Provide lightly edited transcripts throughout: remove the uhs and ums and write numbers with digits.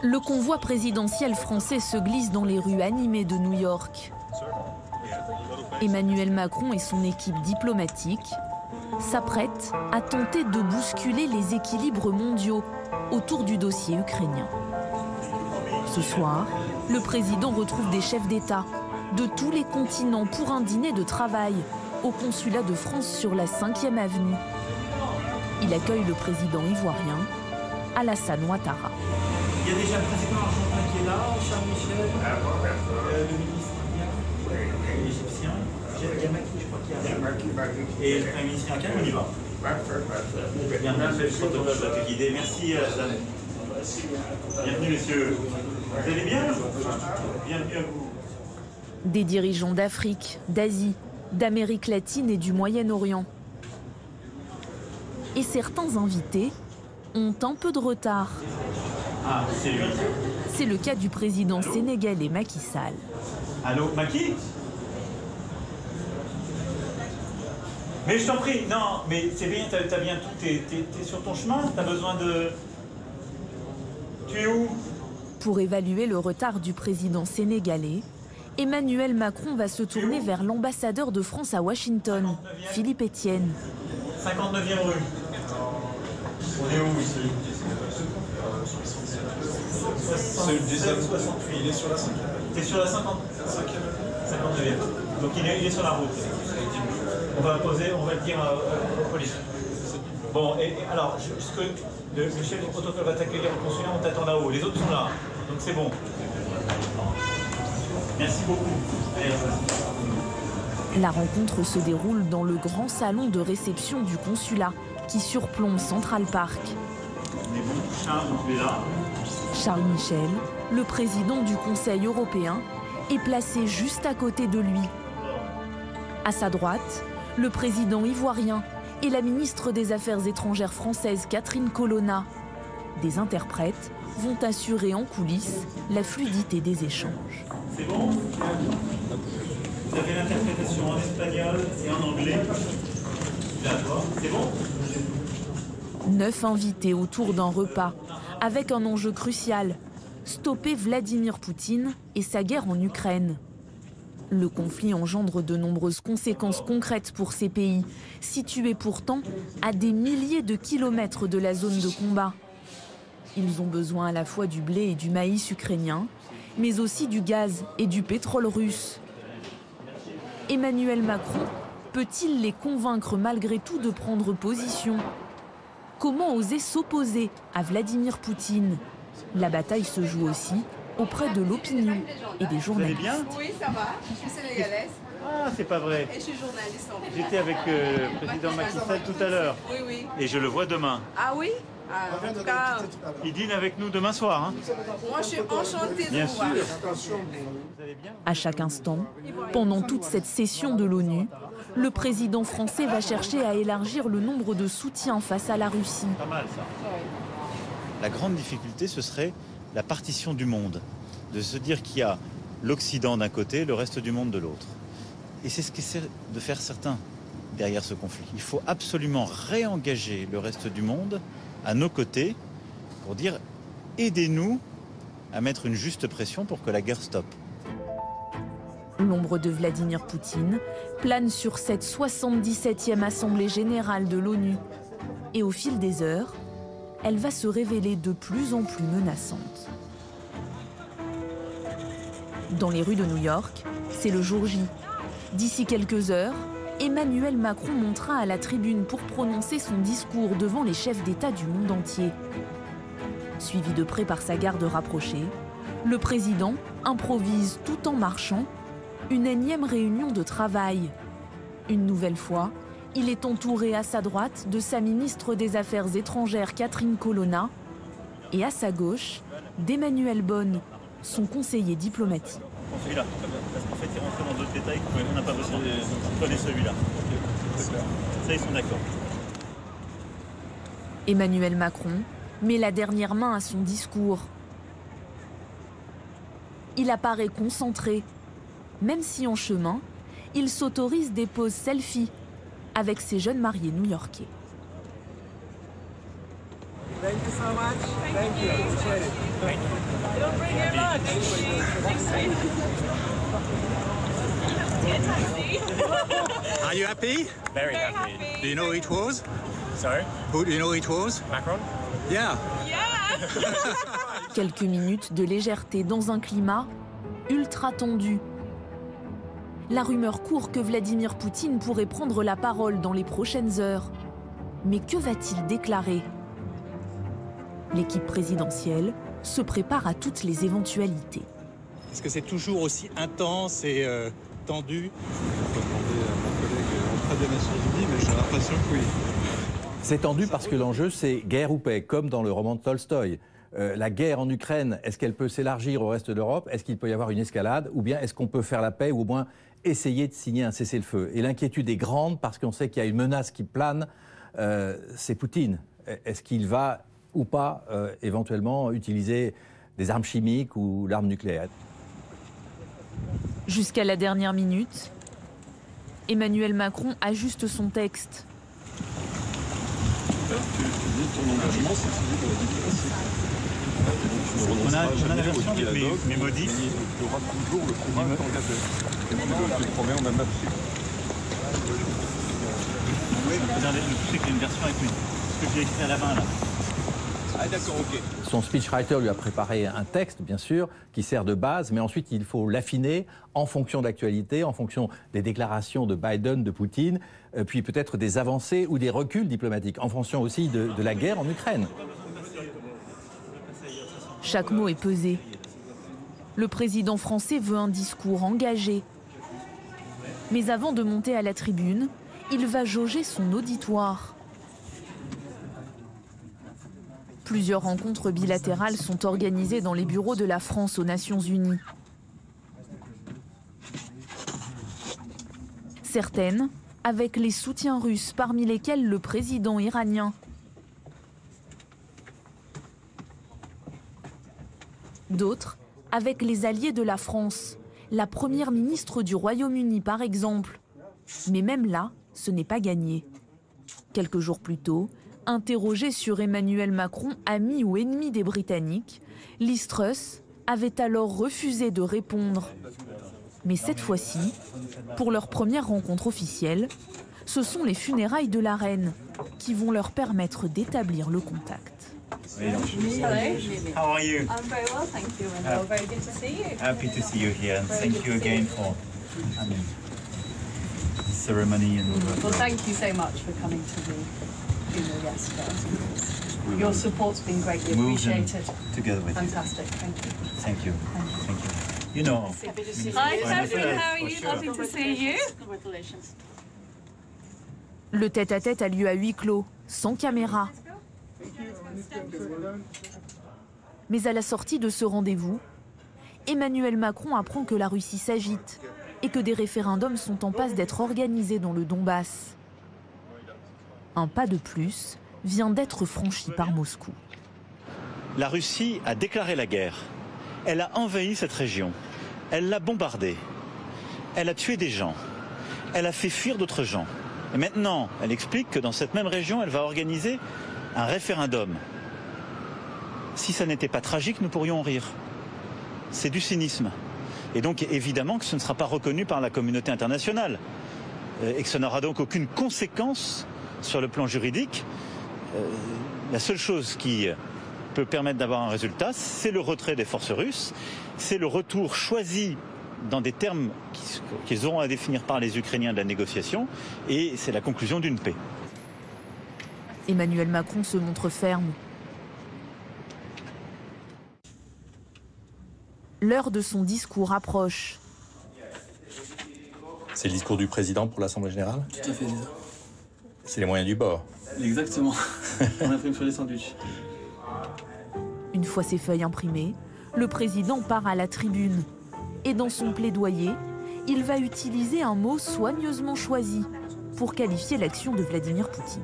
Le convoi présidentiel français se glisse dans les rues animées de New York. Emmanuel Macron et son équipe diplomatique s'apprêtent à tenter de bousculer les équilibres mondiaux autour du dossier ukrainien. Ce soir, le président retrouve des chefs d'État de tous les continents pour un dîner de travail au consulat de France sur la 5e avenue. Il accueille le président ivoirien, Alassane Ouattara. Il y a déjà le président argentin qui est là, Charles Michel, le ministre indien, égyptien, il y a Macky, je crois qu'il y a. Et le Premier ministre indien, on y va. Merci, Alassane. Bienvenue, messieurs. Vous allez bien? Bienvenue à vous. Des dirigeants d'Afrique, d'Asie, d'Amérique latine et du Moyen-Orient. Et certains invités ont un peu de retard. Ah, c'est lui. C'est le cas du président sénégalais Macky Sall. Allô, Macky? Mais je t'en prie, non, mais c'est bien, t'as bien tout, t'es sur ton chemin, t'as besoin de... Tu es où? Pour évaluer le retard du président sénégalais, Emmanuel Macron va se tourner vers l'ambassadeur de France à Washington, Philippe Etienne. 59e rue. On est où ici? C'est le 1968, il est sur la 5e. T'es sur la 59e. Donc il est sur la route. On va le dire aux police. Bon, et alors, le chef du protocole va t'accueillir au consulat, on t'attend là-haut. Les autres sont là, donc c'est bon. Merci beaucoup. La rencontre se déroule dans le grand salon de réception du consulat qui surplombe Central Park. On est bon, Charles, tu es là. Charles Michel, le président du Conseil européen, est placé juste à côté de lui. À sa droite, le président ivoirien et la ministre des Affaires étrangères française Catherine Colonna. Des interprètes vont assurer en coulisses la fluidité des échanges. C'est bon? Vous avez l'interprétation en espagnol et en anglais. D'accord, c'est bon? 9 invités autour d'un repas, avec un enjeu crucial, stopper Vladimir Poutine et sa guerre en Ukraine. Le conflit engendre de nombreuses conséquences concrètes pour ces pays, situés pourtant à des milliers de kilomètres de la zone de combat. Ils ont besoin à la fois du blé et du maïs ukrainien, mais aussi du gaz et du pétrole russe. Emmanuel Macron peut-il les convaincre malgré tout de prendre position? Comment oser s'opposer à Vladimir Poutine? La bataille se joue aussi auprès de l'opinion et des journalistes. Vous allez bien? Oui, ça va. Je suis sénégalaise. Ah, c'est pas vrai. Et je suis journaliste en plus. J'étais avec le président Macky Sall tout à l'heure. Oui, oui. Et je le vois demain. Ah oui? En tout cas, Il dîne avec nous demain soir. Hein. moi je suis enchantée de Bien vous sûr. voir. Vous allez bien? À chaque instant, pendant toute cette session de l'ONU, le président français va chercher à élargir le nombre de soutiens face à la Russie. Pas mal ça. La grande difficulté, ce serait la partition du monde. De se dire qu'il y a l'Occident d'un côté, le reste du monde de l'autre. Et c'est ce qu'essaient de faire certains derrière ce conflit. Il faut absolument réengager le reste du monde à nos côtés pour dire aidez-nous à mettre une juste pression pour que la guerre stoppe. L'ombre de Vladimir Poutine plane sur cette 77e Assemblée générale de l'ONU. Et au fil des heures, elle va se révéler de plus en plus menaçante. Dans les rues de New York, c'est le jour J. D'ici quelques heures, Emmanuel Macron montera à la tribune pour prononcer son discours devant les chefs d'État du monde entier. Suivi de près par sa garde rapprochée, le président improvise tout en marchant une énième réunion de travail. Une nouvelle fois, il est entouré à sa droite de sa ministre des Affaires étrangères Catherine Colonna et à sa gauche d'Emmanuel Bonne, son conseiller diplomatique. Celui-là, parce qu'en fait il rentre dans d'autres détails qu'on n'a pas besoin. Prenez celui-là. Ça, ils sont d'accord. Emmanuel Macron met la dernière main à son discours. Il apparaît concentré, même si en chemin, il s'autorise des poses selfies avec ses jeunes mariés new-yorkais. Thank you so much. Thank you. Appreciate it. Thank you. Don't bring your lunch. Are you happy? Very happy. Do you know who it was? Sorry? Who do you know who it was? Macron? Yeah. Quelques minutes de légèreté dans un climat ultra tendu. La rumeur court que Vladimir Poutine pourrait prendre la parole dans les prochaines heures. Mais que va-t-il déclarer? L'équipe présidentielle se prépare à toutes les éventualités. Est-ce que c'est toujours aussi intense et tendu? On peut demander à mon collègue auprès des Nations Unies, mais j'ai l'impression que oui. C'est tendu parce que l'enjeu, c'est guerre ou paix, comme dans le roman de Tolstoï. La guerre en Ukraine, est-ce qu'elle peut s'élargir au reste de l'Europe? Est-ce qu'il peut y avoir une escalade? Ou bien est-ce qu'on peut faire la paix ou au moins essayer de signer un cessez-le-feu? Et l'inquiétude est grande parce qu'on sait qu'il y a une menace qui plane, c'est Poutine. Est-ce qu'il va ou pas éventuellement utiliser des armes chimiques ou l'arme nucléaire? Jusqu'à la dernière minute, Emmanuel Macron ajuste son texte. Tu dis ton engagement, c'est celui de la diplomatie. On a la version mais modif. Il y aura toujours le courage d'engager. Et je te promets, on a marché. Oui, le tout c'est qu'il y a une version avec ce que j'ai écrit à la main là. Ah d'accord, ok. Son speechwriter lui a préparé un texte, bien sûr, qui sert de base, mais ensuite il faut l'affiner en fonction de l'actualité, en fonction des déclarations de Biden, de Poutine, puis peut-être des avancées ou des reculs diplomatiques, en fonction aussi de la guerre en Ukraine. Chaque mot est pesé. Le président français veut un discours engagé. Mais avant de monter à la tribune, il va jauger son auditoire. Plusieurs rencontres bilatérales sont organisées dans les bureaux de la France aux Nations Unies. Certaines avec les soutiens russes, parmi lesquels le président iranien. D'autres avec les alliés de la France, la première ministre du Royaume-Uni par exemple. Mais même là, ce n'est pas gagné. Quelques jours plus tôt, interrogée sur Emmanuel Macron, ami ou ennemi des Britanniques, Liz Truss avait alors refusé de répondre. Mais cette fois-ci, pour leur première rencontre officielle, ce sont les funérailles de la reine qui vont leur permettre d'établir le contact. Hello. How are you? I'm very well, thank you, and very good to see you. Happy to see you here, and thank you again for the ceremony and all that. Well, thank you so much for coming to the funeral yesterday. Your support's been greatly appreciated. Together with Fantastic, thank you. Thank you. Thank you. You know. Hi, Sophie, how are you? Lovely to see you. Congratulations. Le tête-à-tête a lieu à huis clos, sans caméra. Mais à la sortie de ce rendez-vous, Emmanuel Macron apprend que la Russie s'agite et que des référendums sont en passe d'être organisés dans le Donbass. Un pas de plus vient d'être franchi par Moscou. La Russie a déclaré la guerre. Elle a envahi cette région. Elle l'a bombardée. Elle a tué des gens. Elle a fait fuir d'autres gens. Et maintenant, elle explique que dans cette même région, elle va organiser un référendum. Si ça n'était pas tragique, nous pourrions en rire. C'est du cynisme. Et donc, évidemment, que ce ne sera pas reconnu par la communauté internationale. Et que ce n'aura donc aucune conséquence sur le plan juridique. La seule chose qui peut permettre d'avoir un résultat, c'est le retrait des forces russes. C'est le retour choisi dans des termes qu'ils auront à définir par les Ukrainiens de la négociation. Et c'est la conclusion d'une paix. Emmanuel Macron se montre ferme. L'heure de son discours approche. C'est le discours du président pour l'Assemblée générale? Tout à fait. C'est les moyens du bord. Exactement. On imprime sur les sandwichs. Une fois ses feuilles imprimées, le président part à la tribune. Et dans son plaidoyer, il va utiliser un mot soigneusement choisi pour qualifier l'action de Vladimir Poutine.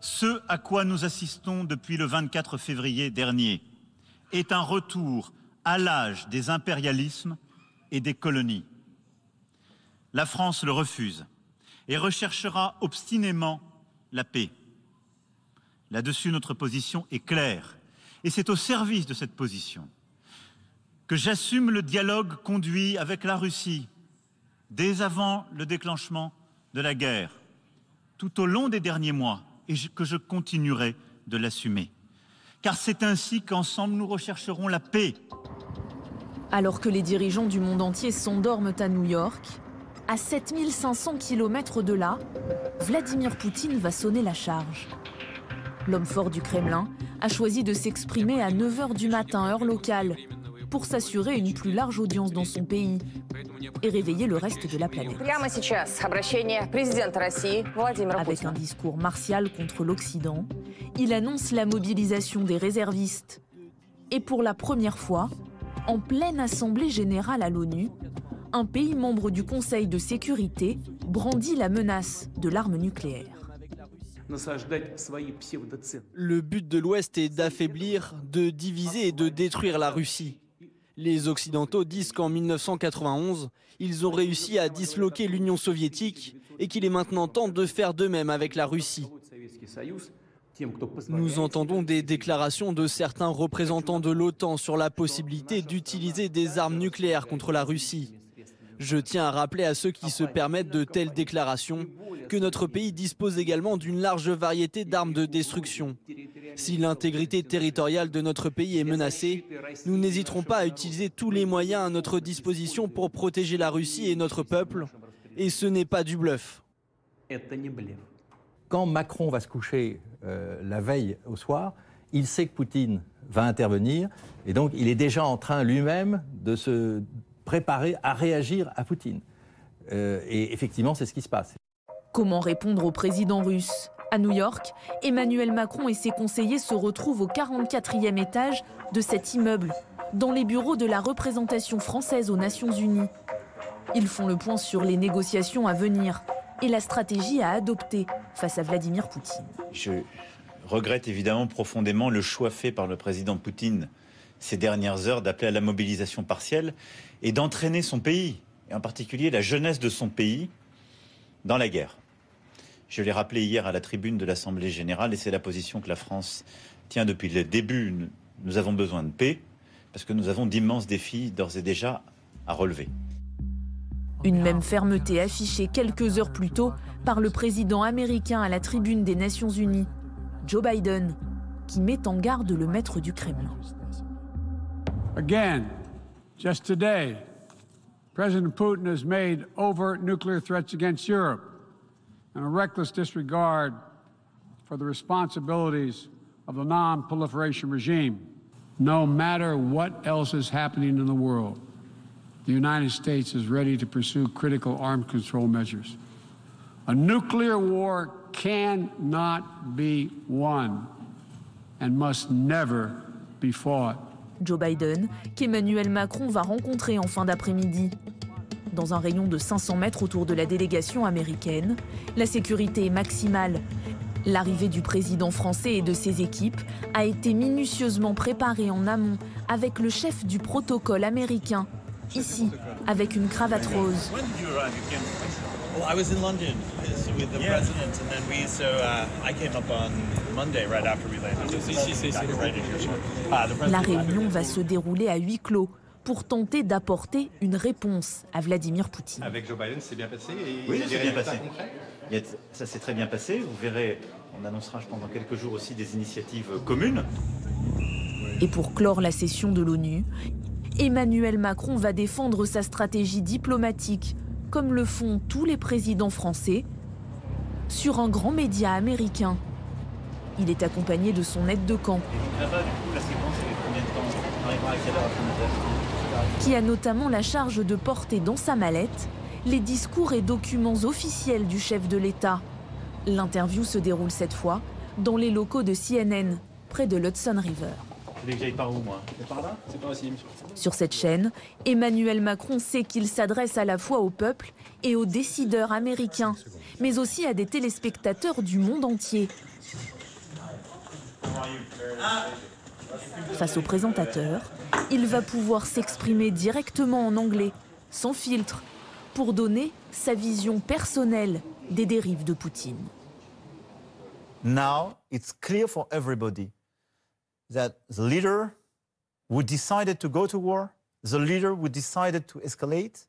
Ce à quoi nous assistons depuis le 24 février dernier est un retour à l'âge des impérialismes et des colonies. La France le refuse et recherchera obstinément la paix. Là-dessus, notre position est claire. Et c'est au service de cette position que j'assume le dialogue conduit avec la Russie dès avant le déclenchement de la guerre, tout au long des derniers mois, et que je continuerai de l'assumer. Car c'est ainsi qu'ensemble nous rechercherons la paix. Alors que les dirigeants du monde entier s'endorment à New York, à 7500 km de là, Vladimir Poutine va sonner la charge. L'homme fort du Kremlin a choisi de s'exprimer à 9 h du matin, heure locale, pour s'assurer une plus large audience dans son pays et réveiller le reste de la planète. Avec un discours martial contre l'Occident, il annonce la mobilisation des réservistes. Et pour la première fois, en pleine assemblée générale à l'ONU, un pays membre du Conseil de sécurité brandit la menace de l'arme nucléaire. Le but de l'Ouest est d'affaiblir, de diviser et de détruire la Russie. Les Occidentaux disent qu'en 1991, ils ont réussi à disloquer l'Union soviétique et qu'il est maintenant temps de faire de même avec la Russie. Nous entendons des déclarations de certains représentants de l'OTAN sur la possibilité d'utiliser des armes nucléaires contre la Russie. Je tiens à rappeler à ceux qui se permettent de telles déclarations que notre pays dispose également d'une large variété d'armes de destruction. Si l'intégrité territoriale de notre pays est menacée, nous n'hésiterons pas à utiliser tous les moyens à notre disposition pour protéger la Russie et notre peuple. Et ce n'est pas du bluff. Quand Macron va se coucher la veille au soir, il sait que Poutine va intervenir et donc il est déjà en train lui-même de se préparer à réagir à Poutine. Et effectivement, c'est ce qui se passe. Comment répondre au président russe ? À New York, Emmanuel Macron et ses conseillers se retrouvent au 44e étage de cet immeuble, dans les bureaux de la représentation française aux Nations Unies. Ils font le point sur les négociations à venir et la stratégie à adopter face à Vladimir Poutine. Je regrette évidemment profondément le choix fait par le président Poutine ces dernières heures d'appeler à la mobilisation partielle et d'entraîner son pays, et en particulier la jeunesse de son pays, dans la guerre. Je l'ai rappelé hier à la tribune de l'Assemblée générale et c'est la position que la France tient depuis le début. Nous avons besoin de paix parce que nous avons d'immenses défis d'ores et déjà à relever. Une même fermeté affichée quelques heures plus tôt par le président américain à la tribune des Nations Unies, Joe Biden, qui met en garde le maître du Kremlin. Again, just today, President Putin has made overt nuclear threats against Europe and a reckless disregard for the responsibilities of the non-proliferation regime. No matter what else is happening in the world, the United States is ready to pursue critical arms control measures. A nuclear war cannot be won and must never be fought. Joe Biden, qu'Emmanuel Macron va rencontrer en fin d'après-midi. Dans un rayon de 500 mètres autour de la délégation américaine, la sécurité est maximale. L'arrivée du président français et de ses équipes a été minutieusement préparée en amont avec le chef du protocole américain, ici, avec une cravate rose. Well, I was in London with the president, and then I came up on Monday right after we landed. La réunion va se dérouler à huis clos pour tenter d'apporter une réponse à Vladimir Poutine. Avec Joe Biden, c'est bien passé et oui, c'est bien passé. Ça s'est très bien passé. Vous verrez, on annoncera, je pense, dans quelques jours aussi des initiatives communes. Et pour clore la session de l'ONU, Emmanuel Macron va défendre sa stratégie diplomatique, comme le font tous les présidents français, sur un grand média américain. Il est accompagné de son aide de camp, qui a notamment la charge de porter dans sa mallette les discours et documents officiels du chef de l'État. L'interview se déroule cette fois dans les locaux de CNN, près de l'Hudson River. Vous voulez que j'aille par où, moi ? C'est par là ? C'est par ici. Sur cette chaîne, Emmanuel Macron sait qu'il s'adresse à la fois au peuple et aux décideurs américains, mais aussi à des téléspectateurs du monde entier. Face au présentateur, il va pouvoir s'exprimer directement en anglais, sans filtre, pour donner sa vision personnelle des dérives de Poutine. now it's clear for everybody that the leader who decided to go to war, the leader who decided to escalate,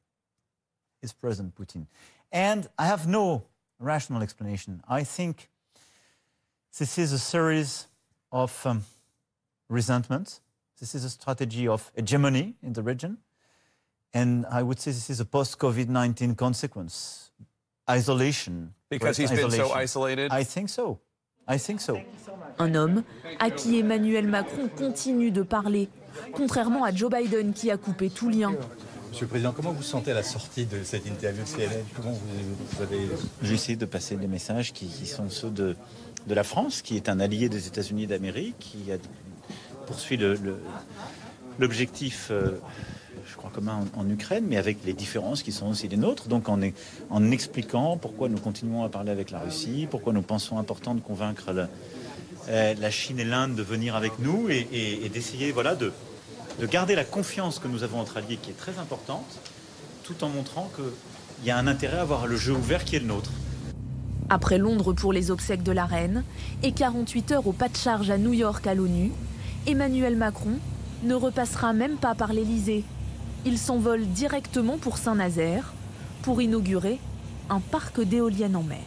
is President Putin. And I have no rational explanation. I think this is a series of resentment. This is a strategy of hegemony in the region. And I would say this is a post-COVID-19 consequence. Isolation. Because he's been so isolated? I think so. I think so. Un homme à qui Emmanuel Macron continue de parler, contrairement à Joe Biden qui a coupé tout lien. Monsieur le Président, comment vous sentez à la sortie de cette interview de CNN? Comment vous avez... J'essaie de passer des messages qui sont ceux de la France, qui est un allié des États-Unis d'Amérique, qui poursuit l'objectif, je crois, commun en Ukraine, mais avec les différences qui sont aussi les nôtres. Donc en expliquant pourquoi nous continuons à parler avec la Russie, pourquoi nous pensons important de convaincre la Chine et l'Inde de venir avec nous et d'essayer de garder la confiance que nous avons entre alliés, qui est très importante, tout en montrant qu'il y a un intérêt à avoir le jeu ouvert qui est le nôtre. Après Londres pour les obsèques de la reine et 48 heures au pas de charge à New York à l'ONU, Emmanuel Macron ne repassera même pas par l'Elysée. Il s'envole directement pour Saint-Nazaire pour inaugurer un parc d'éoliennes en mer.